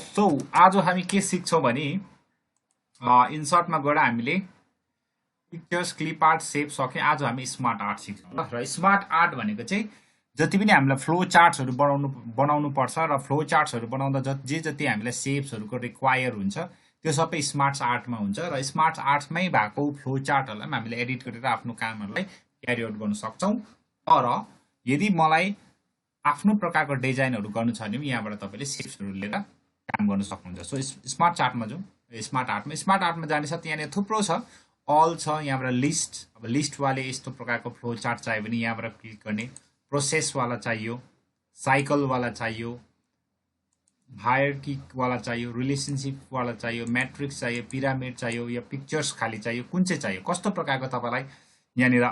So आज हामी के सिक्छौं भने इन्सर्टमा गएर हामीले पिक्चर्स क्लिप आर्ट सेभ सक्यौं। आज हामी स्मार्ट आर्ट सिक्छौं ल। र स्मार्ट आर्ट भनेको चाहिँ जति पनि हामीलाई फ्लो चार्ट्सहरु बनाउनु पर्छ र फ्लो चार्ट्सहरु बनाउँदा जे जति हामीलाई शेप्सहरुको रिक्वायर हुन्छ त्यो सबै स्मार्ट आर्टमा हुन्छ र स्मार्ट आर्ट्समै भएको फ्लो चार्टहरुलाई हामीले एडिट गरेर आफ्नो कामहरुलाई क्यारी आउट गर्न सक्छौं। तर यदि मलाई आफ्नो प्रकारको डिजाइनहरु गर्नु छ भने यहाँबाट तपाईले शेप्सहरु लिएर काम गर्न सक्नुहुन्छ। सो स्मार्ट चार्टमा जाउँ। स्मार्ट आर्टमा जाने साथ यहाँ थुप्रो छ, अल छ, यहाँबाट लिस्ट। अब लिस्ट वाले यस्तो प्रकारको फ्लो चार्ट चाहियो भने यहाँबाट क्लिक गर्ने। प्रोसेस वाला चाहियो, साइकल वाला चाहियो, हायरार्की वाला चाहियो, रिलेशनशिप वाला चाहियो, मैट्रिक्स चाहियो, पिरामिड चाहियो या पिक्चर्स खाली चाहियो, कुन चाहिँ चाहियो, कस्तो प्रकारको तपाईलाई यहाँनिर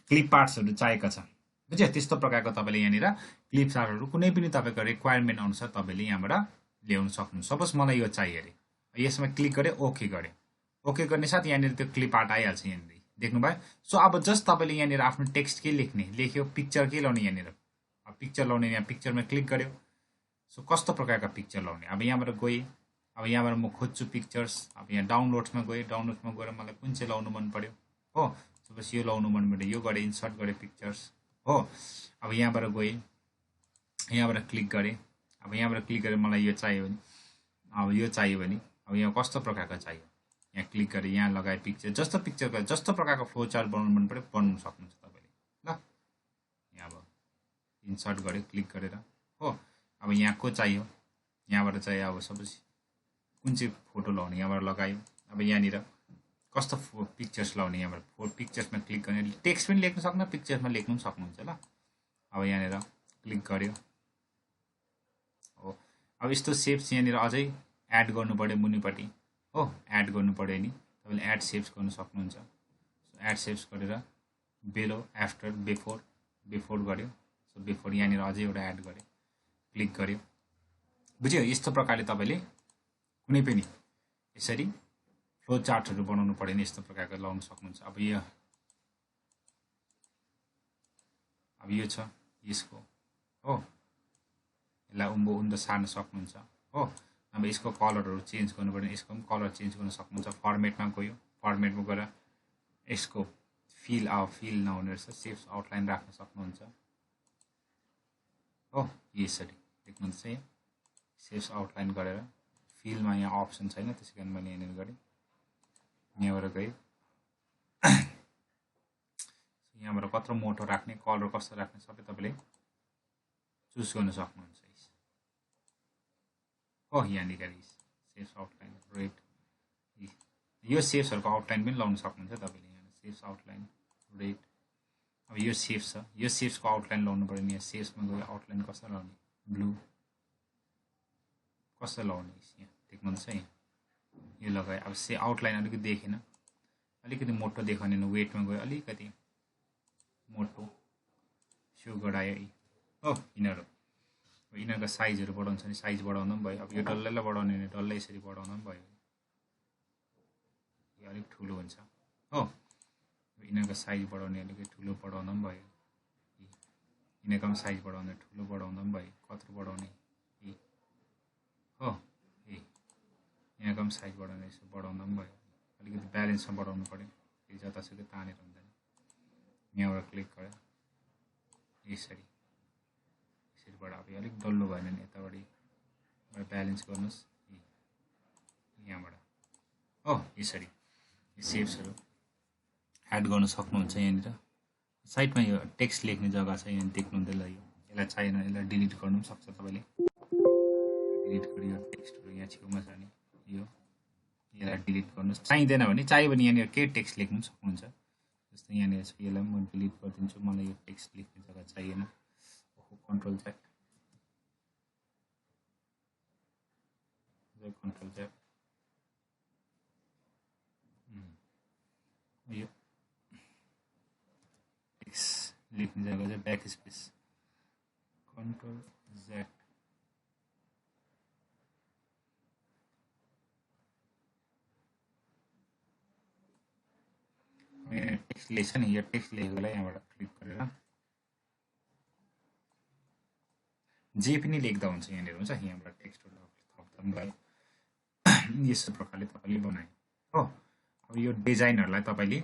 क्लिप आर्ट्सहरु चाहिएको छ बुझ्यो। त्यस्तो प्रकारको तपाईले यहाँनिर क्लिप आर्टहरु कुनै पनि तपाईको रिक्वायरमेन्ट अनुसार तपाईले यहाँबाट ल्याउन सक्नुहुन्छ। सपोज मलाई यो चाहियो अरे, यसमा क्लिक गरे, ओके गरे। ओके गर्ने साथ यहाँनिर त्यो क्लिप आर्ट आइहाल्छ यहाँनिर, देख्नुभयो। सो अब जस्ट तपाईले यहाँनिर आफ्नो टेक्स्ट के लेख्ने, लेख्यो, पिक्चर के लाउने, यहाँनिर पिक्चर लाउने, यहाँ पिक्चरमा क्लिक गर्यो। सो कस्तो प्रकारका पिक्चर लाउने, अब यहाँबाट गए, अब यहाँबाट म खोज्छु पिक्चर्स। अब यहाँ डाउनलोड्समा गए, डाउनलोड्समा गएर मलाई कुन चाहिँ लाउनु मन पर्यो हो, सपोज यो लाउनु मन पर्यो, यो गरे, इन्सर्ट गरे पिक्चर्स हो। अब यहाँबाट गए, यहाँबाट क्लिक गरे। अब यहाँबाट क्लिक गरेर मलाई यो चाहियो भने, अब यो चाहियो भने, अब यहाँ कस्तो प्रकारको चाहियो, यहाँ क्लिक गरे, यहाँ लगाए पिक्चर, जस्तो पिक्चरको जस्तो प्रकारको फ्लो चार्ट बनाउनु मन पर्यो बनाउन सक्नुहुन्छ तपाईले ल। यहाँ अब इन्सर्ट गरे, क्लिक गरेर हो। अब यहाँ को चाहियो, यहाँबाट चाहिँ अब सपोज कुन चाहिँ फोटो लाउने, यहाँबाट लगायो। अब यहाँनिर कस्तो पिक्चर्स लाउने, यहाँबाट पिक्चर्समा क्लिक गर्ने, टेक्स्ट पनि लेख्न सक्नु, पिक्चर्समा लेख्नु पनि सक्नुहुन्छ ल। अब यहाँनिर क्लिक गर्यो हो। अब यस्तो शेप्स यहाँनिर अझै एड गर्नु पर्यो मुनिपट्टि हो, एड गर्नु पर्यो नि तपाईले एड शेप्स गर्न सक्नुहुन्छ। सो एड शेप्स गरेर बिलो, आफ्टर, बिफोर गर्यो। सो बिफोर यहाँनिर अझै एउटा एड गर्यो, क्लिक गर्यो, बुझ्यो। यस्तो प्रकारले तपाईले कुनै पनि यसरी फ्लो चार्टहरु बनाउनु पर्यो नि यस्तो प्रकारको लाउन सक्नुहुन्छ। अब यो छ यसको हो, यसलाई उँभो सार्न सक्नुहुन्छ हो। अब यसको कलरहरु चेन्ज गर्नु पर्यो, यसको पनि कलर चेन्ज गर्न सक्नुहुन्छ। फर्मेटमा गयो, फर्मेटमा गएर यसको फिल नहुने रहेछ, शेप्स आउटलाइन राख्न सक्नुहुन्छ हो। यसरी देख्नुहुन्छ, यहाँ शेप्स आउटलाइन गरेर फिलमा यहाँ अप्सन छैन, त्यसैकारण मैले यहाँनिर गरे, यहाँबाट गए। यहाँबाट कत्रो मोटो राख्ने, कलर कस्तो राख्ने सबै तपाईले चुज गर्न सक्नुहुन्छ हो। यहाँनिर शेप्स आउटलाइन रेड, यो शेप्सहरुको आउटलाइन पनि लाउन सक्नुहुन्छ तपाईले। यहाँ शेप्स आउटलाइन रेड, अब यो शेप्स छ, यो शेप्सको आउटलाइन लाउनु पर्यो नि। यहाँ शेप्समा गयो, आउटलाइन कस्तो लाउने, ब्लू कस्तो लाउने, यहाँ देख्नुहुन्छ। यहाँ यो लगाए, अब आउटलाइन अलिकति देखेन, अलिकति मोटो देखाउने, वेटमा गयो, अलिकति मोटो सो गरायो हो। यिनीहरूको साइजहरु बढाउँछ नि, साइज बढाउनु पनि भयो। अब यो डल्लैलाई बढाउने भने डल्लै यसरी बढाउनु पनि भयो, यो अलिक ठुलो हुन्छ हो। यिनीहरूको साइज बढाउने, अलिकति ठुलो बढाउनु पनि भयो, यिनीहरूको पनि साइज बढाउने, ठुलो बढाउनु पनि भयो, कत्रो बढाउने हो। यिनीहरूको पनि साइज बढाउने, यसो बढाउनु पनि भयो, अलिकति ब्यालेन्समा बढाउनु पर्यो, फेरि जतासुकै तानेर हुँदैन। यहाँबाट क्लिक गरेर यसरी बढा, अब अलिक डल्लो भएन नि, यताबाट ब्यालेन्स गर्नुस् यहाँबाट हो। यसरी शेप्सहरु एड गर्न सक्नुहुन्छ। यहाँनिर साइडमा यो टेक्स्ट लेख्ने जग्गा छ, यहाँ देख्नुहुँदैन, यसलाई चाहिएन, यसलाई डिलिट गर्नु पनि सक्छ तपाईले। डिलिट गरियो टेक्स्टहरु यहाँ छेउमा छ नि, यसलाई डिलिट गर्नुस्। चाहिँदैन भने, चाहियो भने यहाँनिर के टेक्स्ट लेख्नु पनि सक्नुहुन्छ। जस्तो यहाँनिर छ, यसलाई म डिलिट गरिदिन्छु, मलाई यो टेक्स्ट लेख्ने जग्गा चाहिएन। कन्ट्रोल Z, यो टेक्स्ट लेख्ने जग्गा चाहिँ back space, control Z। Text लेख्छ नि, यो टेक्स्ट लेखेकोलाई यहाँबाट क्लिक गरेर जे पनि लेख्दा हुन्छ, यहाँनिर हुन्छ। यहाँबाट टेक्स्टहरु थप्दा खत्म भयो यस्तो प्रकारले तपाईले बनाए हो अब यो डिजाइनहरुलाई तपाईले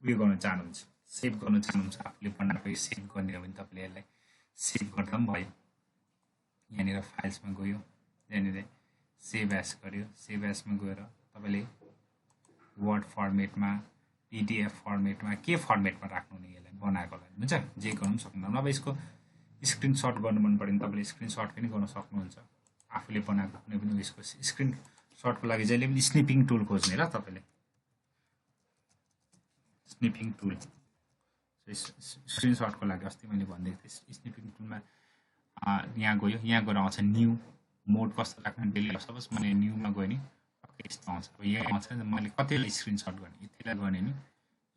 उयो गर्न चाहनुहुन्छ सेभ गर्न चाहनुहुन्छ आफूले बनाएको सेभ गर्ने हो भने तपाईले यसलाई सेभ गर्दा पनि भयो यहाँनिर फाइल्समा गयो यहाँनिर सेभ एज गर्यो सेभ एजमा गएर तपाईले वर्ड फर्मेटमा पीडीएफ फर्मेटमा के फर्मेटमा राख्नु नि यसलाई बनाएकोलाई हुन्छ जे गर्नु सक्नुहुन्छ अब यसको स्क्रिनशट गर्नु मन पर्यो भने तपाईले स्क्रिनशट पनि गर्न सक्नुहुन्छ आफूले बनाएको कुनै पनि यसको स्क्रिनशटको लागि जहिले पनि स्निपिङ टुल खोज्ने ल तपाईले स्निपिङ टुल स्क्रिनशटको लागि अस्ति मैले भन्दै थिएँ स्निपिङ टुलमा यहाँ गयो यहाँ गएर आउँछ न्यू मोड कस्तो राख्नु डेली सपोज मैले न्यूमा गएँ नि यस्तो आउँछ अब यहाँ आउँछ मैले कतिलाई स्क्रिनशट गर्ने यतिलाई गर्ने नि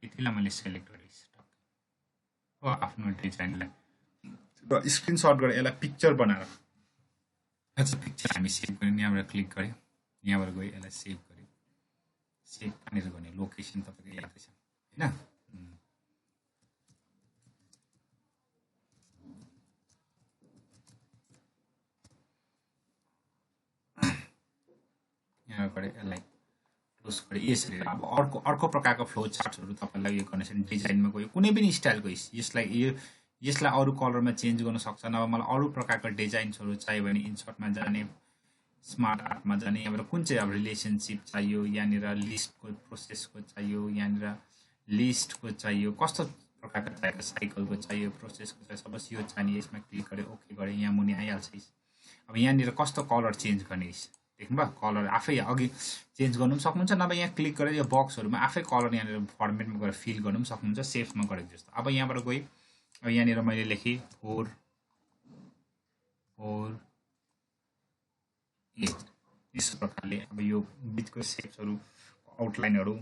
यतिलाई मैले सेलेक्ट गरेँ हो आफ्नो डिजाइनलाई र स्क्रिनशट गरेर यसलाई पिक्चर बनाएर अच्छा पिक्चर हामी सेभ गर्यौँ यहाँबाट क्लिक गऱ्यो यहाँबाट गयो यसलाई सेभ गर्यो सेभ कहाँनिर गर्ने लोकेसन तपाईँको याद छ हैन यहाँ गरे यसलाई क्लोज गरे यसरी अब अर्को प्रकारको फ्लो चार्ट्सहरु तपाईलाई यो कनेक्सन डिजाइनमा गयो कुनै पनि स्टाइलको यसलाई अरु कलरमा चेन्ज गर्न सक्छ नभए मलाई अरु प्रकारको डिजाइन्सहरु चाहियो भने इन्सर्टमा जाने स्मार्ट आर्टमा जाने यहाँबाट कुन चाहिँ अब रिलेसनशिप चाहियो यहाँनिर लिस्टको प्रोसेसको चाहियो यहाँनिर लिस्टको चाहियो कस्तो प्रकारको चाहियो साइकलको चाहियो प्रोसेसको चाहियो सपोज यो चाहिने यसमा क्लिक गरे ओके गरे यहाँ मुनि आइहाल्छ अब यहाँनिर कस्तो कलर चेन्ज गर्ने देख्नुभयो कलर आफै अघि चेन्ज गर्नु पनि सक्नुहुन्छ नभए यहाँ क्लिक गरेर यो बक्सहरुमा आफै कलर यहाँनिर फर्मेटमा गएर फिल गर्नु पनि सक्नुहुन्छ सेफ्समा गरेको जस्तो अब यहाँबाट गए अब यहाँनिर मैले लेखे 4 8 यस प्रकारले अब यो बिचको सेप्सहरु आउटलाइनहरु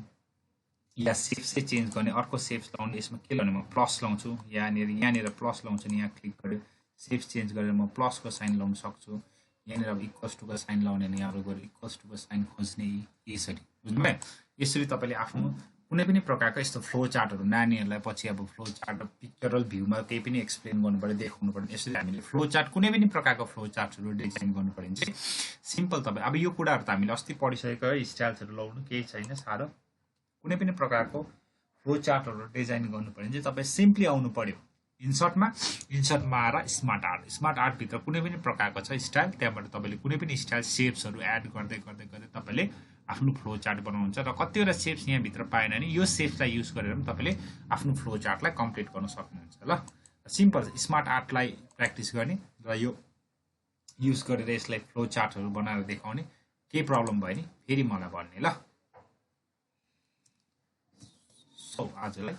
या सेप्स चाहिँ चेन्ज गर्ने अर्को सेप्स लाउने यसमा के लाउने म प्लस लाउँछु यहाँनिर प्लस लाउँछु नि यहाँ क्लिक गरे सेप्स चेन्ज गरेर म प्लसको साइन लाउन सक्छु यहाँनिर अब इक्वल्स टु को साइन लाउने नि यहाँबाट गएर इक्वल्स टु को साइन खोज्ने यसरी बुझ्नुभयो यसरी तपाईले आफ्नो कुनै पनि प्रकारको यस्तो फ्लो चार्टहरु नानीहरुलाई पछि अब फ्लो चार्ट पिक्चरल भ्यूमा केही पनि एक्सप्लेन गर्नु पर्यो देखाउनु पर्यो यसरी हामीले फ्लो चार्ट कुनै पनि प्रकारको फ्लो चार्टहरु डिजाइन गर्नु पर्यो भने चाहिँ सिम्पल तपाई अब यो कुराहरु त हामीले अस्ति पढिसकेको स्टाइल्सहरु लाउनु केही छैन सारो कुनै पनि प्रकारको फ्लो चार्टहरु डिजाइन गर्नु पर्यो भने चाहिँ तपाई सिम्पली आउनु पर्यो इन्सर्टमा आएर स्मार्ट आर्ट भित्र कुनै पनि प्रकारको छ स्टाइल त्यहाँबाट तपाईले कुनै पनि स्टाइल शेप्सहरु एड गर्दै तपाईले आफ्नो फ्लो चार्ट बनाउनुहुन्छ र कतिवटा शेप्स यहाँ भित्र पाएन नि यो शेप्सलाई युज गरेर पनि तपाईले आफ्नो फ्लो चार्टलाई कम्प्लिट गर्न सक्नुहुन्छ ल सिम्पल स्मार्ट आर्टलाई प्र्याक्टिस गर्ने र यो युज गरेर यसलाई फ्लो चार्टहरु बनाएर देखाउने के प्रब्लम भयो नि फेरि मलाई भन्ने ल सो आजलाई